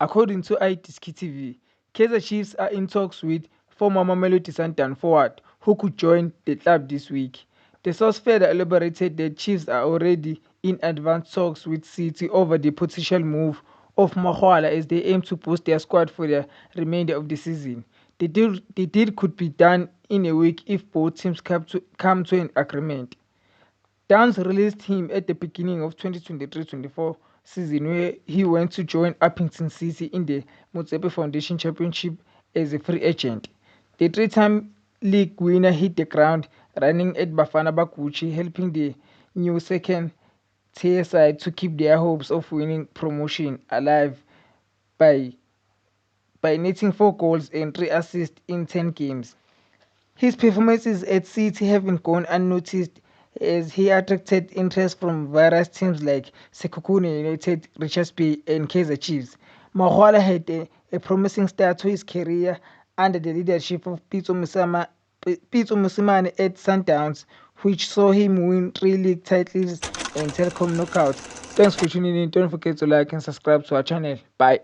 According to iDiski TV, Kaizer Chiefs are in talks with former Mamelodi Sundowns forward who could join the club this week. The source further elaborated that Chiefs are already in advanced talks with City over the potential move of Magwala as they aim to boost their squad for the remainder of the season. The deal could be done in a week if both teams come to an agreement. Downs released him at the beginning of 2023-24 season where he went to join Uppington City in the Motsepe Foundation Championship as a free agent. The three-time league winner hit the ground running at Bafana Baguchi, helping the new second-tier side to keep their hopes of winning promotion alive by, by netting 4 goals and 3 assists in 10 games. His performances at City haven't gone unnoticed as he attracted interest from various teams like Sekhukhune United, Richards Bay and Kaizer Chiefs. Magwala had a promising start to his career under the leadership of Pitso Mosimane at Sundowns, which saw him win 3 league titles and Telkom knockouts. Thanks for tuning in. Don't forget to like and subscribe to our channel. Bye.